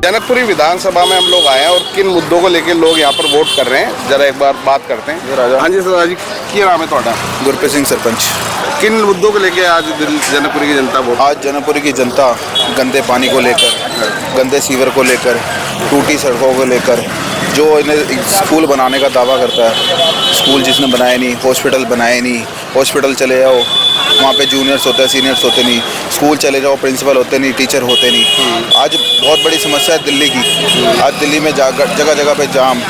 जनकपुरी विधानसभा में हम लोग आए हैं और किन मुद्दों को लेकर लोग यहाँ पर वोट कर रहे हैं, जरा एक बार बात करते हैं। हाँ जी सर जी, क्या नाम है ਤੁਹਾਡਾ? गुरप्रीत सिंह सरपंच। किन मुद्दों को लेकर आज जनकपुरी की जनता वोट? आज जनकपुरी की जनता गंदे पानी को लेकर, गंदे सीवर को लेकर, टूटी सड़कों को लेकर, जो इन्हें स्कूल बनाने का दावा करता है, स्कूल जिसने बनाए नहीं, हॉस्पिटल बनाए नहीं। हॉस्पिटल चले जाओ, वहाँ पे जूनियर्स होते हैं, सीनियर्स होते नहीं। स्कूल चले जाओ, प्रिंसिपल होते नहीं, टीचर होते नहीं। आज बहुत बड़ी समस्या है दिल्ली की। आज दिल्ली में जगह जगह पे जाम,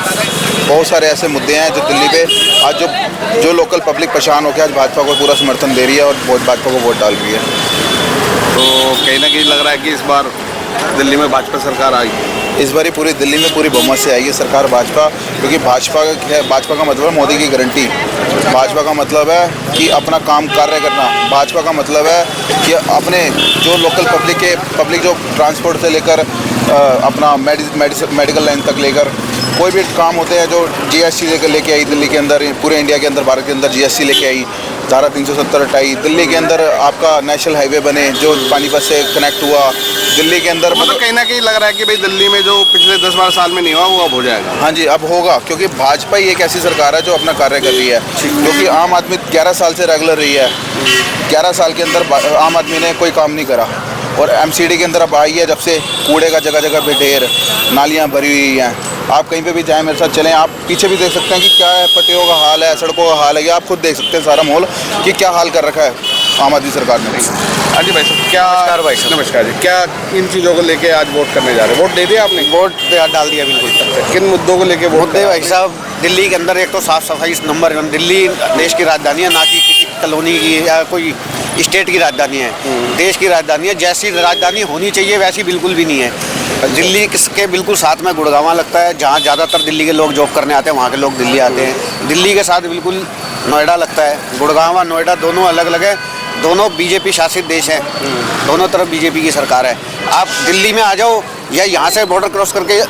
बहुत सारे ऐसे मुद्दे हैं जो दिल्ली पे आज जो लोकल पब्लिक परेशान होकर आज भाजपा को पूरा समर्थन दे रही है और भाजपा को वोट डाल रही है। तो कहीं ना कहीं लग रहा है कि इस बार दिल्ली में भाजपा सरकार आएगी। इस बार पूरी दिल्ली में पूरी बहुमत से आएगी सरकार भाजपा, क्योंकि भाजपा का मतलब है मोदी की गारंटी। भाजपा का मतलब है कि अपना काम कार्य करना। भाजपा का मतलब है कि अपने जो लोकल पब्लिक जो ट्रांसपोर्ट से लेकर अपना मेडिकल लाइन तक लेकर कोई भी काम होते हैं, जो जीएसटी लेके आई दिल्ली के अंदर, पूरे इंडिया के अंदर, भारत के अंदर जीएसटी लेके आई, धारा 370 हटाई। दिल्ली के अंदर आपका नेशनल हाईवे बने जो पानीपत से कनेक्ट हुआ। दिल्ली के अंदर मतलब कहीं ना कहीं लग रहा है कि भाई दिल्ली में जो पिछले 10-12 साल में नहीं हुआ वो अब हो जाएगा। हाँ जी, अब होगा, क्योंकि भाजपा ही एक ऐसी सरकार है जो अपना कार्य कर रही है। क्योंकि आम आदमी 11 साल से रेगुलर रही है। 11 साल के अंदर आम आदमी ने कोई काम नहीं करा। और एमसीडी के अंदर अब आई है जब से, कूड़े का जगह जगह पे ढेर, नालियाँ भरी हुई हैं। आप कहीं पे भी जाएं, मेरे साथ चलें, आप पीछे भी देख सकते हैं कि क्या है, पट्टियों का हाल है, सड़कों का हाल है। ये आप खुद देख सकते हैं सारा माहौल कि क्या हाल कर रखा है आम आदमी सरकार ने। हाँ जी भाई साहब, क्या नमस्कार जी, क्या इन चीज़ों को लेके आज वोट करने जा रहे हैं? वोट दे दिया आपने? वोट डाल दिया बिल्कुल। किन मुद्दों को लेके वोट? मुद्दे भाई साहब, दिल्ली के अंदर एक तो साफ़ सफाई नंबर 1। दिल्ली देश की राजधानी है, ना कि किसी कॉलोनी की या कोई स्टेट की राजधानी है। देश की राजधानी है, जैसी राजधानी होनी चाहिए वैसी बिल्कुल भी नहीं है। दिल्ली के बिल्कुल साथ में गुड़गांव लगता है, जहाँ ज़्यादातर दिल्ली के लोग जॉब करने आते हैं, वहाँ के लोग दिल्ली आते हैं। दिल्ली के साथ बिल्कुल नोएडा लगता है। गुड़गांव और नोएडा दोनों अलग अलग है, दोनों बीजेपी शासित देश हैं। दोनों तरफ बीजेपी की सरकार है। आप दिल्ली में आ जाओ या यहाँ से बॉर्डर क्रॉस करके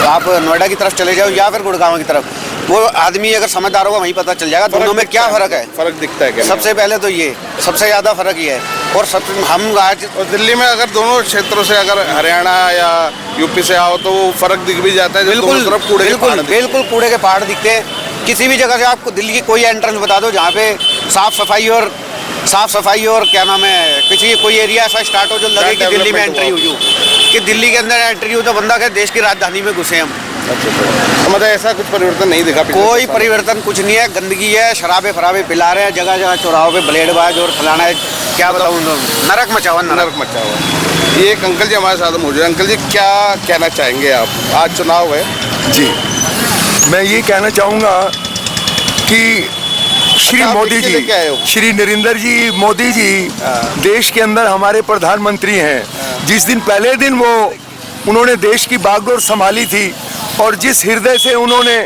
आप नोएडा की तरफ चले जाओ या फिर गुड़गांव की तरफ, वो आदमी अगर समझदार होगा वहीं पता चल जाएगा दोनों में क्या फ़र्क है। फ़र्क दिखता है क्या? सबसे पहले तो ये सबसे ज़्यादा फ़र्क ये है। और हम आज और दिल्ली में अगर दोनों क्षेत्रों से, अगर हरियाणा या यूपी से आओ, तो वो फ़र्क दिख भी जाता है। बिल्कुल बिल्कुल कूड़े के पहाड़ दिखते हैं। किसी भी जगह से आपको दिल्ली की कोई एंट्रेंस बता दो जहाँ पे साफ़ सफाई और क्या नाम है, किसी कोई एरिया ऐसा स्टार्ट हो जो लगे कि दिल्ली में एंट्री हुई हो, कि दिल्ली के अंदर एंट्री हो, तो बंदा कहे देश की राजधानी में घुसे हम। तो मतलब ऐसा कुछ परिवर्तन नहीं दिखा? कोई परिवर्तन कुछ नहीं है। गंदगी है, शराबे पिला रहे हैं जगह जगह, चौराहों पे ब्लेडबाज और फलाना है, क्या बताऊँ, नरक मचा हुआ। ये एक अंकल जी हमारे साथ मौजूद है। अंकल जी, क्या कहना चाहेंगे आप? आज चुनाव है जी। मैं ये कहना चाहूँगा कि श्री मोदी जी, श्री नरेंद्र जी मोदी जी देश के अंदर हमारे प्रधानमंत्री हैं। जिस दिन पहले दिन उन्होंने देश की बागडोर संभाली थी और जिस हृदय से उन्होंने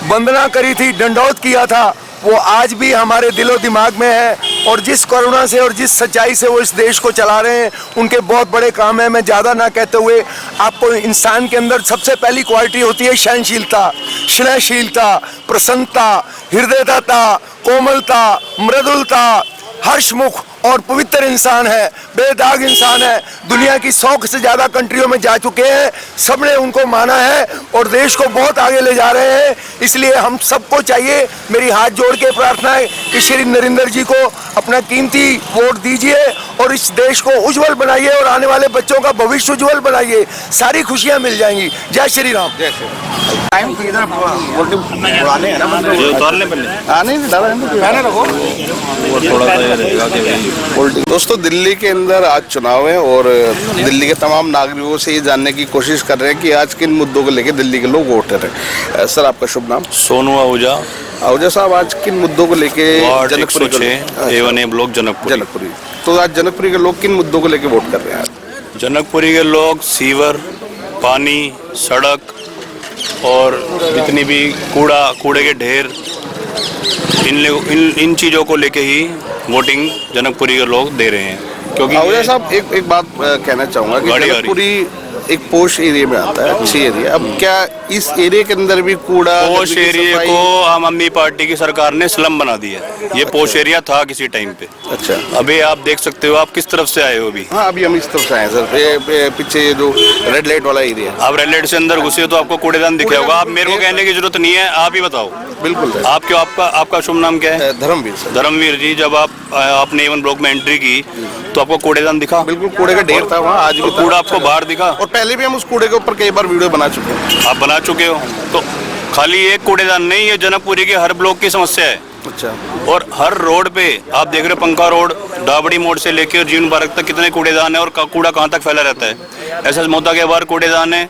वंदना करी थी, दंडौत किया था, वो आज भी हमारे दिलो दिमाग में है। और जिस करुणा से और जिस सच्चाई से वो इस देश को चला रहे हैं, उनके बहुत बड़े काम है। मैं ज़्यादा ना कहते हुए, आपको इंसान के अंदर सबसे पहली क्वालिटी होती है सहनशीलता, स्नेहशीलता, प्रसन्नता, हृदयता, कोमलता, मृदुलता, हर्षमुख और पवित्र इंसान है, बेदाग इंसान है। दुनिया की 100 से ज़्यादा कंट्रियों में जा चुके हैं, सबने उनको माना है और देश को बहुत आगे ले जा रहे हैं। इसलिए हम सबको चाहिए, मेरी हाथ जोड़ के प्रार्थना है कि श्री नरेंद्र जी को अपना कीमती वोट दीजिए और इस देश को उज्जवल बनाइए और आने वाले बच्चों का भविष्य उज्जवल बनाइए। सारी खुशियाँ मिल जाएंगी। जय श्री राम। जय श्री राम। दोस्तों, दिल्ली के अंदर आज चुनाव है और दिल्ली के तमाम नागरिकों से ये जानने की कोशिश कर रहे हैं कि आज किन मुद्दों को लेकर दिल्ली के लोग वोट कर रहे हैं। सर, आपका शुभ नाम? सोनू आहूजा साहब, आज किन मुद्दों को लेकर जनकपुरी ब्लॉक जनकपुरी, तो आज जनकपुरी के लोग किन मुद्दों को लेकर वोट कर रहे हैं? जनकपुरी के लोग सीवर, पानी, सड़क और जितनी भी कूड़े के ढेर, इन चीज़ों को लेके ही वोटिंग जनकपुरी के लोग दे रहे हैं। क्योंकि आहूजा साहब, एक बात कहना चाहूँगा कि जनकपुरी एक पोश एरिया में आता है, अच्छी एरिया। अब क्या इस एरिया के अंदर भी कूड़ा, पोश एरिया को आम आदमी पार्टी की सरकार ने स्लम बना दिया। ये पोश एरिया था किसी टाइम पे। अच्छा, अभी आप देख सकते हो, आप किस तरफ से आए हो अभी? हाँ अभी हम इस तरफ से आए सर, पीछे ये जो रेड लाइट वाला एरिया। आप रेड लाइट से अंदर घुसे हो तो आपको कूड़ेदान दिख रहा होगा। आप मेरे को कहने की जरूरत नहीं है, आप ही बताओ। बिल्कुल सर। आप क्यों, आपका शुभ नाम क्या है? धर्मवीर सर। धर्मवीर जी, जब आपने एवन ब्लॉक में एंट्री की तो आपको कूड़ेदान दिखा? बिल्कुल, कूड़े का ढेर था वहाँ, आज भी कूड़ा आपको बाहर दिखा? और पहले भी हम उस कूड़े के ऊपर कई बार वीडियो बना चुके हैं। आप बना चुके हो? तो खाली एक कूड़ेदान नहीं, ये जनकपुरी के हर ब्लॉक की समस्या है। अच्छा। और हर रोड पे आप देख रहे हो, पंखा रोड, डाबड़ी मोड़ से लेकर जीवन पार्क तक कितने कूड़ेदान है और कूड़ा कहाँ तक फैला रहता है। ऐसा मोहता के बाहर कूड़ेदान है,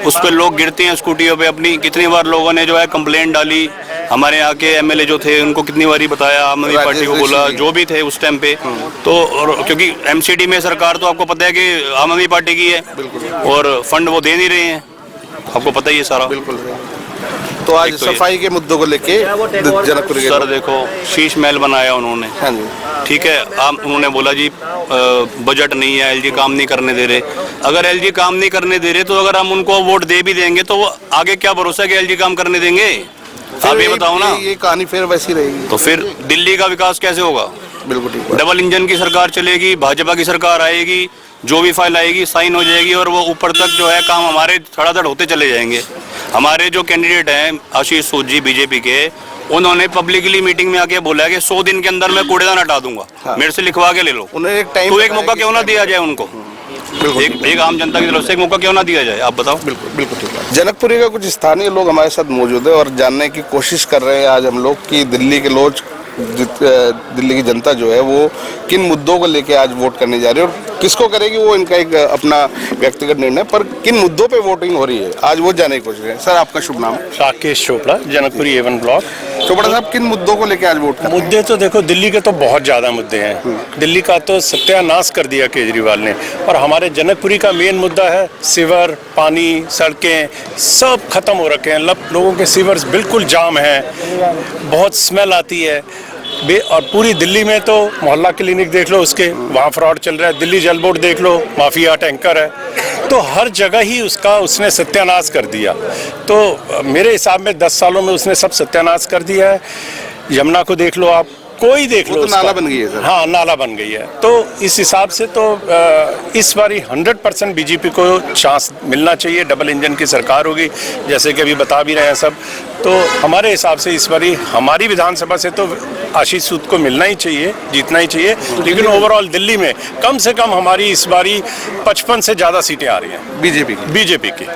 उस पर लोग गिरते हैं स्कूटियों पे अपनी। कितनी बार लोगों ने जो है कंप्लेंट डाली, हमारे यहाँ के एमएलए जो थे उनको कितनी बारी बताया, आम आदमी पार्टी को बोला, जो भी थे उस टाइम पे। तो क्योंकि एमसीडी में सरकार तो आपको पता है कि आम आदमी पार्टी की है, और फंड वो दे नहीं रहे हैं, आपको पता ही है सारा। बिल्कुल। तो आज सफाई के मुद्दों को लेके जनकपुरी सर देखो, शीश महल बनाया उन्होंने। हाँ जी। ठीक है, आप उन्होंने बोला जी बजट नहीं है, एलजी काम नहीं करने दे रहे। अगर एलजी काम नहीं करने दे रहे तो अगर हम उनको वोट दे भी देंगे तो वो आगे क्या भरोसा है कि एलजी काम करने देंगे? आप ये बताओ ना। ये कहानी फिर वैसी रहेगी। तो फिर दिल्ली का विकास कैसे होगा? बिल्कुल ठीक। डबल इंजन की सरकार चलेगी, भाजपा की सरकार आएगी, जो भी फाइल आएगी साइन हो जाएगी, और वो ऊपर तक जो है काम हमारे धड़ाधड़ होते चले जाएंगे। हमारे जो कैंडिडेट हैं आशीष सूद जी बीजेपी के, उन्होंने पब्लिकली मीटिंग में आके बोला कि 100 दिन के अंदर मैं कूड़ेदान हटा दूंगा। हाँ। मेरे से लिखवा के ले लो। उन्हें एक टाइम, तो एक मौका क्यों ना दिया जाए उनको? एक आम जनता की तरफ से एक मौका क्यों ना दिया जाए? आप बताओ। बिल्कुल बिल्कुल ठीक है। जनकपुरी का कुछ स्थानीय लोग हमारे साथ मौजूद है और जानने की कोशिश कर रहे हैं आज हम लोग कि दिल्ली के लोग, दिल्ली की जनता जो है वो किन मुद्दों को लेके आज वोट करने जा रही है और किसको करेगी, वो इनका एक अपना व्यक्तिगत निर्णय, पर किन मुद्दों पे वोटिंग हो रही है आज वो जानने की कोशिश है। सर आपका शुभ नाम? Rakesh Chopra, Janakpuri A one block. चोपड़ा साहब, किन मुद्दों को लेके आज वोट कर रहे हैं? मुद्दे तो देखो, दिल्ली के तो बहुत ज़्यादा मुद्दे हैं। दिल्ली का तो सत्यानाश कर दिया केजरीवाल ने, और हमारे जनकपुरी का मेन मुद्दा है सीवर, पानी, सड़कें सब खत्म हो रखे हैं। लोगों के सीवर्स बिल्कुल जाम हैं, बहुत स्मेल आती है। और पूरी दिल्ली में तो मोहल्ला क्लिनिक देख लो, उसके वहाँ फ्रॉड चल रहा है। दिल्ली जल बोर्ड देख लो, माफिया टैंकर है। तो हर जगह ही उसने सत्यानाश कर दिया। तो मेरे हिसाब में 10 सालों में उसने सब सत्यानाश कर दिया है। यमुना को देख लो आप, कोई देख लो, तो नाला बन गई है सर। हाँ, नाला बन गई है। तो इस हिसाब से तो इस बारी 100% बीजेपी को चांस मिलना चाहिए। डबल इंजन की सरकार होगी, जैसे कि अभी बता भी रहे हैं सब। तो हमारे हिसाब से इस बारी हमारी विधानसभा से तो आशीष सूद को मिलना ही चाहिए, जीतना ही चाहिए। लेकिन ओवरऑल दिल्ली में कम से कम हमारी इस बारी 55 से ज़्यादा सीटें आ रही हैं बीजेपी की।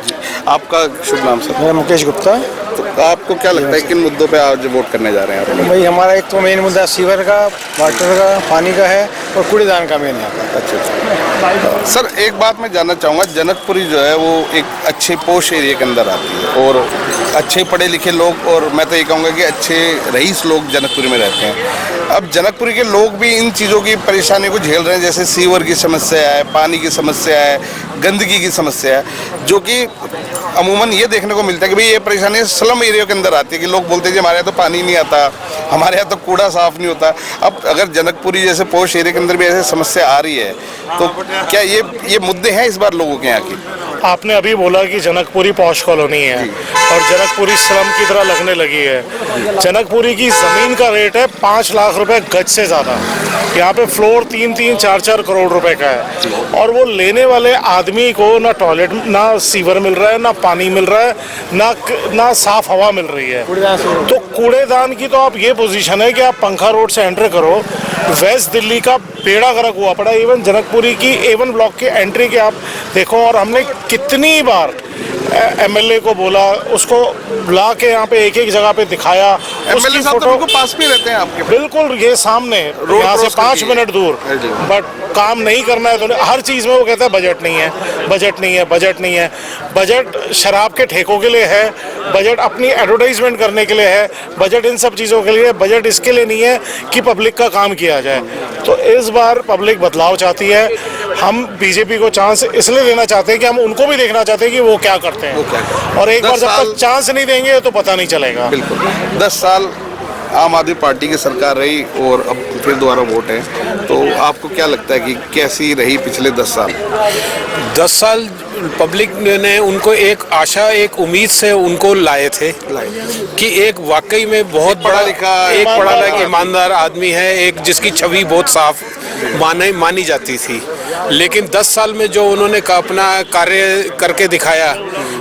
आपका शुभ नाम सर? मेरा मुकेश गुप्ता। तो आपको क्या लगता है किन मुद्दों पे आज वोट करने जा रहे हैं आप? भाई हमारा एक तो मेन मुद्दा सीवर का, वाटर का, पानी का है, और कूड़ेदान का मेन है। अच्छा सर, एक बात मैं जानना चाहूँगा, जनकपुरी जो है वो एक अच्छे पोश एरिया के अंदर आती है और अच्छे पढ़े लिखे लोग, और मैं तो ये कहूँगा कि अच्छे रईस लोग जनकपुरी में रहते हैं। अब जनकपुरी के लोग भी इन चीज़ों की परेशानी को झेल रहे हैं, जैसे सीवर की समस्या है, पानी की समस्या है, गंदगी की समस्या है, जो कि अमूमन ये देखने को मिलता है कि भाई ये परेशानी स्लम एरिया के अंदर आती है कि लोग बोलते हैं कि हमारे यहाँ तो पानी नहीं आता, हमारे यहाँ तो कूड़ा साफ नहीं होता। अब अगर जनकपुरी जैसे पोश एरिया के अंदर भी ऐसी समस्या आ रही है तो क्या ये मुद्दे हैं इस बार लोगों के यहाँ की? आपने अभी बोला कि जनकपुरी पॉश कॉलोनी है और जनकपुरी स्लम की तरह लगने लगी है। जनकपुरी की ज़मीन का रेट है 5 लाख रुपए गज से ज़्यादा। यहाँ पे फ्लोर 3-3, 4-4 करोड़ रुपए का है, और वो लेने वाले आदमी को ना टॉयलेट, ना सीवर मिल रहा है, ना पानी मिल रहा है, ना साफ हवा मिल रही है। तो कूड़ेदान की तो आप ये पोजीशन है कि आप पंखा रोड से एंटर करो, वेस्ट दिल्ली का बेड़ा गर्क हुआ पड़ा। इवन जनकपुरी की एवन ब्लॉक की एंट्री के आप देखो, और हमने कितनी बार एमएलए को बोला, उसको बुला के यहाँ पे एक जगह पे दिखाया। एमएलए साहब तो बिल्कुल पास में रहते हैं आपके? बिल्कुल, ये सामने यहाँ से 5 मिनट दूर, बट काम नहीं करना है। तो हर चीज़ में वो कहता है बजट नहीं है, बजट नहीं है, बजट नहीं है। बजट शराब के ठेकों के लिए है, बजट अपनी एडवर्टाइजमेंट करने के लिए है, बजट इन सब चीज़ों के लिए। बजट इसके लिए नहीं है कि पब्लिक का काम किया जाए। तो इस बार पब्लिक बदलाव चाहती है। हम बीजेपी को चांस इसलिए देना चाहते हैं कि हम उनको भी देखना चाहते हैं कि वो क्या करते हैं, और एक बार जब तक चांस नहीं देंगे तो पता नहीं चलेगा। बिल्कुल, 10 साल आम आदमी पार्टी की सरकार रही और अब फिर दोबारा वोट है, तो आपको क्या लगता है कि कैसी रही पिछले 10 साल? 10 साल पब्लिक ने उनको एक आशा, एक उम्मीद से उनको लाए थे कि एक वाकई में बहुत बड़ा एक पढ़ा लिखा ईमानदार आदमी है, एक जिसकी छवि बहुत साफ मानी जाती थी। लेकिन 10 साल में जो उन्होंने अपना कार्य करके दिखाया,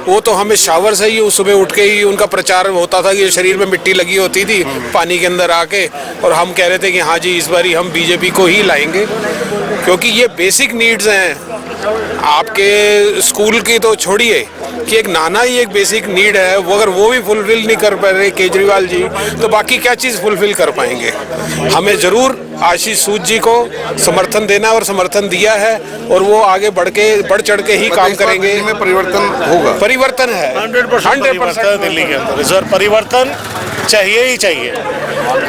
वो तो हमें शावर से ही सुबह उठ के ही उनका प्रचार होता था कि शरीर में मिट्टी लगी होती थी पानी के अंदर आके, और हम कह रहे थे कि हाँ जी इस बारी हम बीजेपी को ही लाएंगे, क्योंकि ये बेसिक नीड्स हैं। आपके स्कूल की तो छोड़िए कि एक नाना ही एक बेसिक नीड है, वो अगर वो भी फुलफिल नहीं कर पा रहे केजरीवाल जी, तो बाकी क्या चीज़ फुलफिल कर पाएंगे। हमें ज़रूर आशीष सूद जी को समर्थन देना और समर्थन दिया है, और वो आगे बढ़ चढ़ के ही काम करेंगे। दिल्ली में परिवर्तन होगा, परिवर्तन है 100% दिल्ली के अंदर सर, परिवर्तन चाहिए ही चाहिए।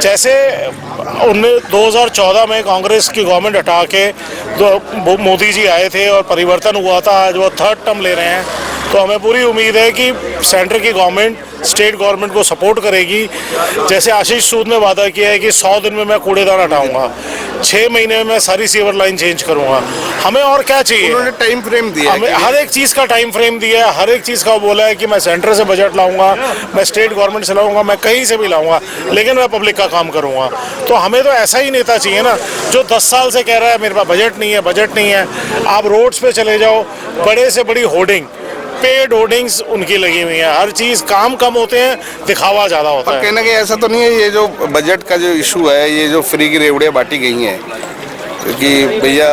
जैसे 2014 में कांग्रेस की गवर्नमेंट हटा के मोदी जी आए थे और परिवर्तन हुआ था, आज वो 3rd टर्म ले रहे हैं, तो हमें पूरी उम्मीद है कि सेंटर की गवर्नमेंट स्टेट गवर्नमेंट को सपोर्ट करेगी। जैसे आशीष सूद ने वादा किया है कि 100 दिन में मैं कूड़ेदान हटाऊंगा, 6 महीने में मैं सारी सीवर लाइन चेंज करूंगा। हमें और क्या चाहिए? उन्होंने टाइम फ्रेम दिया, हमें हर एक चीज़ का टाइम फ्रेम दिया है, हर एक चीज़ का बोला है कि मैं सेंटर से बजट लाऊंगा, मैं स्टेट गवर्नमेंट से लाऊंगा, मैं कहीं से भी लाऊंगा, लेकिन मैं पब्लिक का काम करूंगा। तो हमें तो ऐसा ही नेता चाहिए ना, जो 10 साल से कह रहा है मेरे पास बजट नहीं है, बजट नहीं है। आप रोड्स पे चले जाओ, बड़े से बड़ी होर्डिंग, पेड होर्डिंग्स उनकी लगी हुई है, हर चीज़, काम कम होते हैं, दिखावा ज़्यादा होता है। कहना कि ऐसा तो नहीं है ये जो बजट का जो इशू है, ये जो फ्री की रेवड़ियाँ बांटी गई हैं कि भैया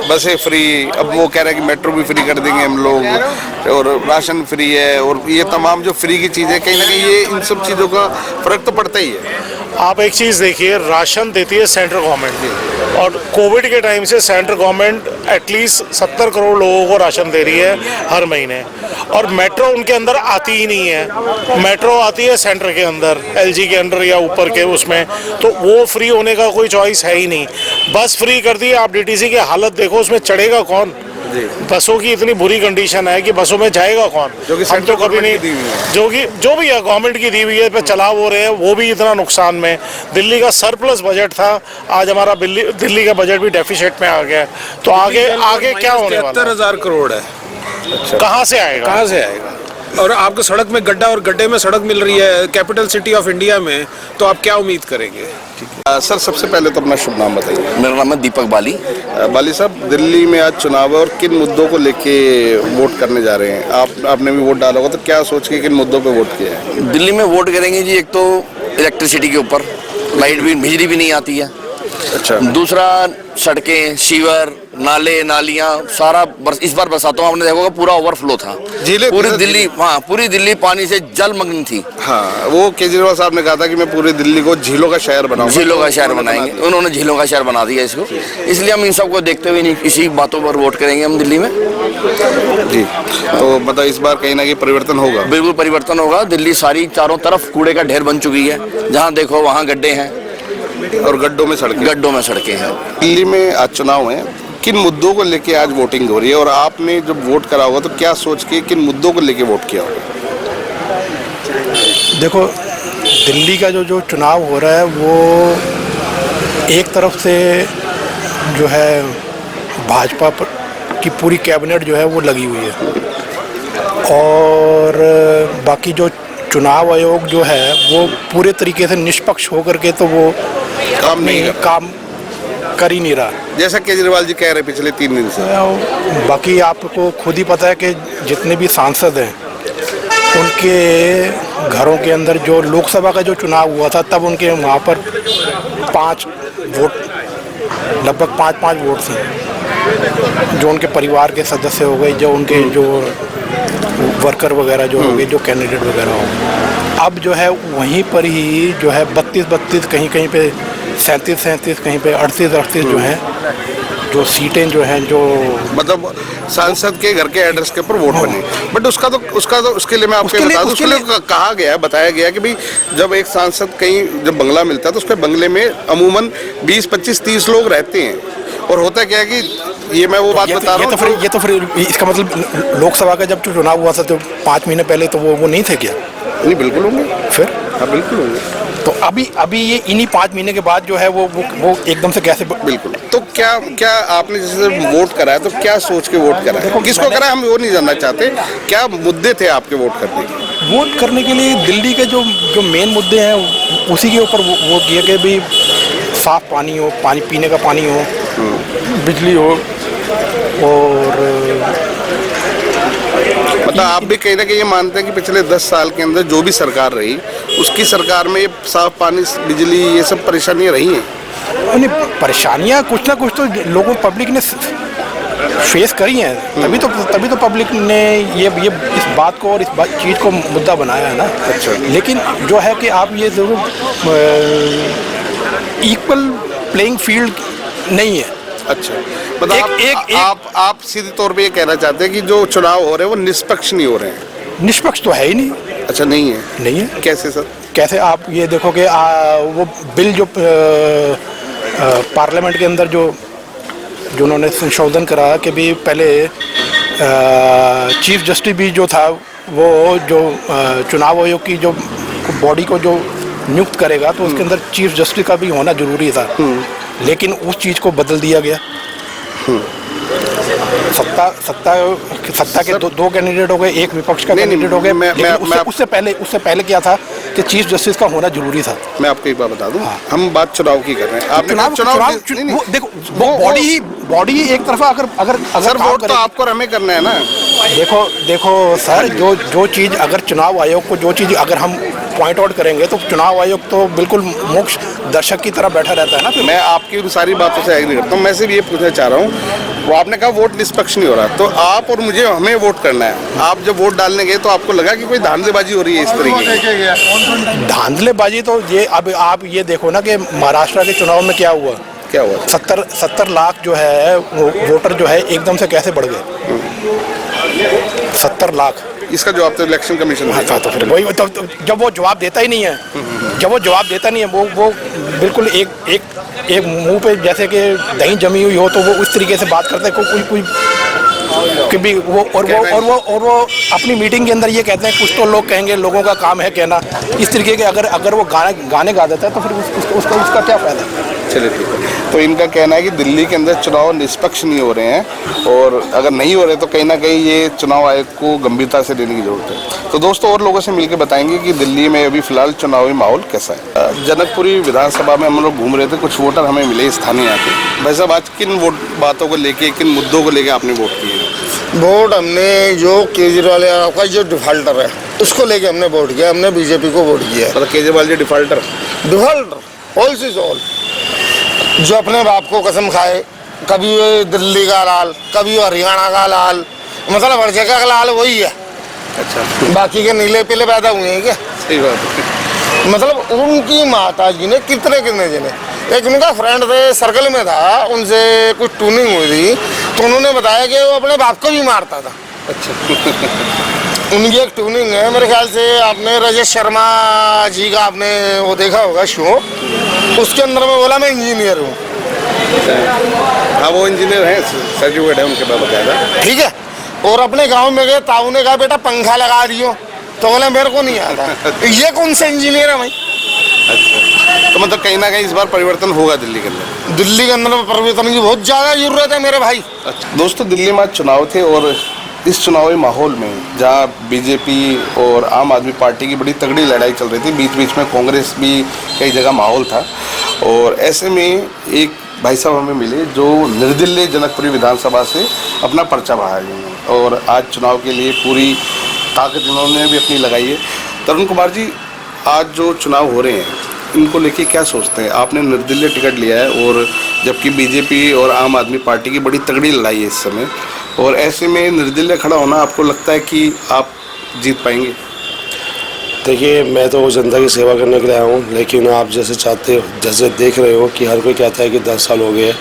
बसें फ्री, अब वो कह रहे हैं कि मेट्रो भी फ्री कर देंगे हम लोग, और राशन फ्री है, और ये तमाम जो फ्री की चीज़ें, कहीं ना कहीं ये इन सब चीज़ों का फर्क तो पड़ता ही है। आप एक चीज़ देखिए, राशन देती है सेंट्रल गवर्नमेंट, और कोविड के टाइम से सेंट्रल गवर्नमेंट एटलीस्ट 70 करोड़ लोगों को राशन दे रही है हर महीने, और मेट्रो उनके अंदर आती ही नहीं है। मेट्रो आती है सेंटर के अंदर, LG के अंदर या ऊपर के उसमें, तो वो फ्री होने का कोई चॉइस है ही नहीं। बस फ्री कर दी, आप DTC की हालत देखो, उसमें चढ़ेगा कौन? बसों की इतनी बुरी कंडीशन है कि बसों में जाएगा कौन? जो कि हम तो कभी नहीं, जो भी है गवर्नमेंट की दी हुई है, पे चला वो रहे हैं, वो भी इतना नुकसान में। दिल्ली का सरप्लस बजट था, आज हमारा दिल्ली का बजट भी डेफिसिट में आ गया है, तो आगे क्या होने वाला? 73,000 करोड़ है। कहाँ से आएगा? कहाँ से आएगा? और आपको सड़क में गड्ढा और गड्ढे में सड़क मिल रही है कैपिटल सिटी ऑफ इंडिया में, तो आप क्या उम्मीद करेंगे? सर सबसे पहले तो अपना शुभ नाम बताइए। मेरा नाम है दीपक बाली। बाली साहब, दिल्ली में आज चुनाव है और किन मुद्दों को लेके वोट करने जा रहे हैं? आपने भी वोट डाला होगा, तो क्या सोच के किन मुद्दों पे वोट किया है? दिल्ली में वोट करेंगे जी, एक तो इलेक्ट्रिसिटी के ऊपर, लाइट भी, बिजली भी नहीं आती है। अच्छा। दूसरा सड़कें, सीवर, नाले नालियाँ, सारा इस बार बरसातों में आपने देखा होगा पूरा ओवरफ्लो था। पूरी दिल्ली, हाँ पूरी दिल्ली पानी से जलमग्न थी। हाँ, वो केजरीवाल साहब ने कहा था कि मैं पूरी दिल्ली को झीलों का शहर बनाऊंगा। झीलों का शहर बनाएंगे, उन्होंने झीलों का शहर बना दिया इसको, इसलिए हम इन सबको देखते हुए नहीं, इसी बातों पर वोट करेंगे हम दिल्ली में जी। तो मतलब इस बार कहीं ना कहीं परिवर्तन होगा? बिल्कुल परिवर्तन होगा। दिल्ली सारी चारों तरफ कूड़े का ढेर बन चुकी है, जहाँ देखो वहाँ गड्ढे हैं और गड्ढों में सड़कें हैं। दिल्ली में आज चुनाव है, किन मुद्दों को लेके आज वोटिंग हो रही है, और आपने जब वोट करा होगा तो क्या सोच के किन मुद्दों को लेके वोट किया होगा? देखो, दिल्ली का जो चुनाव हो रहा है वो एक तरफ से जो है भाजपा की पूरी कैबिनेट जो है वो लगी हुई है, और बाकी जो चुनाव आयोग जो है वो पूरे तरीके से निष्पक्ष होकर के तो वो काम कर ही नहीं रहा, जैसा केजरीवाल जी कह रहे पिछले 3 दिन से। बाकी आपको खुद ही पता है कि जितने भी सांसद हैं उनके घरों के अंदर जो लोकसभा का जो चुनाव हुआ था तब उनके वहाँ पर 5 वोट, लगभग 5 वोट थे जो उनके परिवार के सदस्य हो गए, जो उनके जो वर्कर वगैरह जो हो गए, जो कैंडिडेट वगैरह हो गए। अब जो है वहीं पर ही जो है 32 कहीं पे 37 कहीं पे 38 जो है, जो सीटें जो हैं, जो मतलब सांसद के घर के एड्रेस के ऊपर वोट बने। बट उसका तो उसके लिए मैं आपको बता दूं, उसके लिए कहा गया, बताया गया कि भाई जब एक सांसद कहीं जब बंगला मिलता है तो उसके बंगले में अमूमन 20, 25, 30 लोग रहते हैं, और होता क्या है कि ये मैं वो बात बता रहा हूँ। ये तो फिर इसका मतलब लोकसभा का जब चुनाव हुआ था तो 5 महीने पहले तो वो नहीं थे क्या? नहीं, बिल्कुल होंगे। फिर हाँ, बिल्कुल होंगे। तो अभी ये इन्हीं 5 महीने के बाद जो है वो एकदम से कैसे बिल्कुल। तो क्या आपने जैसे वोट करा है तो क्या सोच के वोट करा है, किसको करा है, हम वो नहीं जानना चाहते, क्या मुद्दे थे आपके वोट करने के? वोट करने के लिए दिल्ली के जो मेन मुद्दे हैं उसी के ऊपर वोट किया कि भाई साफ पानी हो, पानी पीने का पानी हो, बिजली हो, और मतलब आप भी कहीं ना कहीं ये मानते हैं कि पिछले 10 साल के अंदर जो भी सरकार रही उसकी सरकार में ये साफ पानी, बिजली, ये सब परेशानियां रही हैं? परेशानियां कुछ ना कुछ तो लोगों पब्लिक ने फेस करी हैं, तभी तो पब्लिक ने ये इस बात को और इस चीज़ को मुद्दा बनाया है ना। अच्छा। लेकिन जो है कि आप ये ज़रूर इक्वल प्लेइंग फील्ड नहीं है। अच्छा, मतलब आप सीधे तौर पे ये कहना चाहते हैं कि जो चुनाव हो रहे हैं वो निष्पक्ष नहीं हो रहे हैं? निष्पक्ष तो है ही नहीं। अच्छा, नहीं है। कैसे सर? कैसे आप ये देखो कि वो बिल जो पार्लियामेंट के अंदर जो उन्होंने संशोधन करा कि भी पहले चीफ जस्टिस भी जो था वो जो चुनाव आयोग की जो बॉडी को जो नियुक्त करेगा तो उसके अंदर चीफ जस्टिस का भी होना जरूरी था, लेकिन उस चीज़ को बदल दिया गया। सत्ता के दो कैंडिडेट हो गए, एक विपक्ष का कैंडिडेट हो गए। उससे पहले क्या था कि चीफ जस्टिस का होना जरूरी था। मैं आपको एक बात बता दूं, हम बात चुनाव की कर रहे हैं। आपने चुनाव देखो, बॉडी ही एक तरफा अगर सर वोट तो आपको हमें करना है ना। देखो सर, जो चीज़ अगर चुनाव आयोग को जो चीज़ अगर हम पॉइंट आउट करेंगे तो चुनाव आयोग तो बिल्कुल मोक्ष दर्शक की तरह बैठा रहता है ना। फिर मैं आपकी उन सारी बातों से एग्री करता हूँ। मैं सिर्फ ये पूछना चाह रहा हूँ, वो आपने कहा वोट निष्पक्ष नहीं हो रहा, तो आप और मुझे हमें वोट करना है। आप जब वोट डालने गए तो आपको लगा कि कोई धांधलेबाजी हो रही है इस तरीके की? धांधलेबाजी तो ये अब आप ये देखो ना कि महाराष्ट्र के चुनाव में क्या हुआ। 70 लाख जो है वोटर जो है एकदम से कैसे बढ़ गए? 70 लाख। इसका जवाब तो इलेक्शन कमीशन देगा। तो फिर वही तो जब वो जवाब देता ही नहीं है, वो बिल्कुल एक मुंह पे जैसे कि दही जमी हुई हो तो वो उस तरीके से बात करते हैं कोई कि भी वो अपनी मीटिंग के अंदर ये कहते हैं, कुछ तो लोग कहेंगे, लोगों का काम है कहना, इस तरीके के अगर वो गाने गा देता है तो फिर उसका क्या फायदा? चलिए ठीक है। तो इनका कहना है कि दिल्ली के अंदर चुनाव निष्पक्ष नहीं हो रहे हैं, और अगर नहीं हो रहे तो कहीं ना कहीं ये चुनाव आयोग को गंभीरता से लेने की जरूरत है। तो दोस्तों और लोगों से मिलकर बताएंगे कि दिल्ली में अभी फिलहाल चुनावी माहौल कैसा है। जनकपुरी विधानसभा में हम लोग घूम रहे थे, कुछ वोटर हमें मिले स्थानीय यहाँ के। भाई साहब, आज किन बातों को लेके, किन मुद्दों को लेके आपने वोट किए? वोट हमने जो केजरीवाल का जो डिफाल्टर है उसको लेके हमने वोट किया, हमने बीजेपी को वोट किया। मतलब Kejriwal ji defaulter all is all, जो अपने बाप को कसम खाए, कभी दिल्ली का लाल, कभी हरियाणा का लाल, मतलब हर जगह का लाल वही है। अच्छा, बाकी के नीले पीले पैदा हुए हैं क्या? सही बात है। मतलब उनकी माता जी ने कितने जने, एक उनका फ्रेंड थे, सर्कल में था, उनसे कुछ ट्यूनिंग हुई थी तो उन्होंने बताया कि वो अपने बाप को भी मारता था। अच्छा। उनकी एक ट्यूनिंग है, मेरे ख्याल से आपने राजेश शर्मा जी का आपने वो देखा होगा शो, उसके अंदर में बोला मैं इंजीनियर हूँ। हाँ, वो इंजीनियर हैं, सर्टिफिकेट है उनके पास बकायदा। ठीक है। और अपने गांव में गए, ताऊ ने कहा बेटा पंखा लगा दियो, तो बोला मेरे को नहीं आता। ये कौन सा इंजीनियर है भाई? अच्छा, तो मतलब कहीं ना कहीं इस बार परिवर्तन होगा दिल्ली के अंदर? दिल्ली के अंदर परिवर्तन की बहुत ज़्यादा जरूरत है मेरे भाई। अच्छा दोस्तों, दिल्ली में चुनाव थे और इस चुनावी माहौल में जहां बीजेपी और आम आदमी पार्टी की बड़ी तगड़ी लड़ाई चल रही थी, बीच बीच में कांग्रेस भी कई जगह माहौल था, और ऐसे में एक भाई साहब हमें मिले जो निर्दलीय जनकपुरी विधानसभा से अपना पर्चा भरा है और आज चुनाव के लिए पूरी ताकत इन्होंने भी अपनी लगाई है। तरुण कुमार जी, आज जो चुनाव हो रहे हैं इनको लेके क्या सोचते हैं? आपने निर्दलीय टिकट लिया है और जबकि बीजेपी और आम आदमी पार्टी की बड़ी तगड़ी लड़ाई है इस समय, और ऐसे में निर्दलीय खड़ा होना आपको लगता है कि आप जीत पाएंगे? देखिए, मैं तो जनता की सेवा करने के लिए आया हूँ, लेकिन आप जैसे देख रहे हो कि हर कोई कहता है कि 10 साल हो गए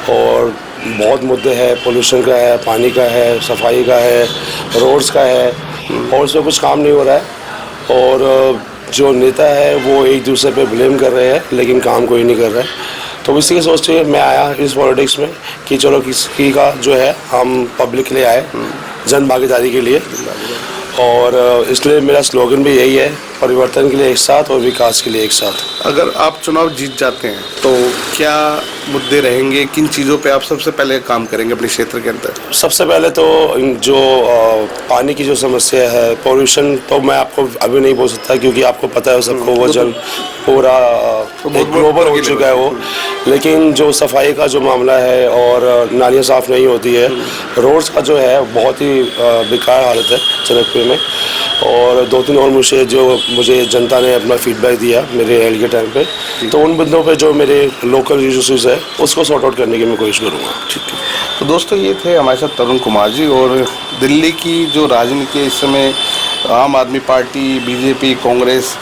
और बहुत मुद्दे हैं, पोल्यूशन का है, पानी का है, सफाई का है, रोड्स का है, और उसमें कुछ काम नहीं हो रहा है। और जो नेता है वो एक दूसरे पे ब्लेम कर रहे हैं, लेकिन काम कोई नहीं कर रहा है। तो इसी के सोच से मैं आया इस पॉलिटिक्स में कि चलो किसी का जो है हम पब्लिक के लिए आए, जन भागीदारी के लिए। और इसलिए मेरा स्लोगन भी यही है, परिवर्तन के लिए एक साथ और विकास के लिए एक साथ। अगर आप चुनाव जीत जाते हैं तो क्या मुद्दे रहेंगे, किन चीज़ों पे आप सबसे पहले काम करेंगे अपने क्षेत्र के अंदर? सबसे पहले तो जो पानी की जो समस्या है, पोल्यूशन, तो मैं आपको अभी नहीं बोल सकता क्योंकि आपको पता है सबको, वो जल पूरा ग्लोबल हो चुका है वो। लेकिन जो सफाई का जो मामला है और नालियाँ साफ़ नहीं होती है, रोड्स का जो है बहुत ही बेकार हालत है जनकपुर में। और 2-3 और मुझे जनता ने अपना फीडबैक दिया मेरे एल के टाइम पे, तो उन बंदों पे जो मेरे लोकल इशूज़ है उसको सॉर्ट आउट करने की मैं कोशिश करूँगा। ठीक है, तो दोस्तों ये थे हमारे साथ तरुण कुमार जी। और दिल्ली की जो राजनीति इस समय आम आदमी पार्टी, बीजेपी, कांग्रेस,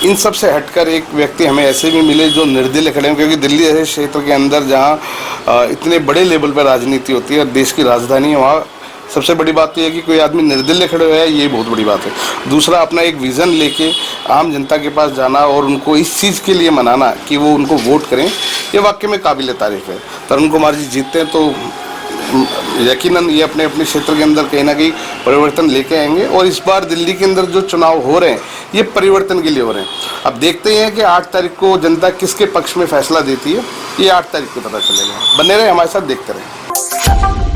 इन सब से हटकर एक व्यक्ति हमें ऐसे भी मिले जो निर्दलीय खड़े हैं, क्योंकि दिल्ली ऐसे क्षेत्र के अंदर जहाँ इतने बड़े लेवल पर राजनीति होती है, देश की राजधानी है, वहाँ सबसे बड़ी बात तो यह है कि कोई आदमी निर्दलीय खड़े हुए है, ये बहुत बड़ी बात है। दूसरा, अपना एक विज़न लेके आम जनता के पास जाना और उनको इस चीज़ के लिए मनाना कि वो उनको वोट करें, ये वाकई में काबिल तारीफ़ है। तरुण कुमार जी जीतते हैं तो यकीनन ये अपने अपने क्षेत्र के अंदर कहीं ना कहीं परिवर्तन लेके आएंगे। और इस बार दिल्ली के अंदर जो चुनाव हो रहे हैं ये परिवर्तन के लिए हो रहे हैं। अब देखते हैं कि 8 तारीख को जनता किसके पक्ष में फैसला देती है, ये 8 तारीख को पता चलेगा। बने रहे हमारे साथ, देखते रहें।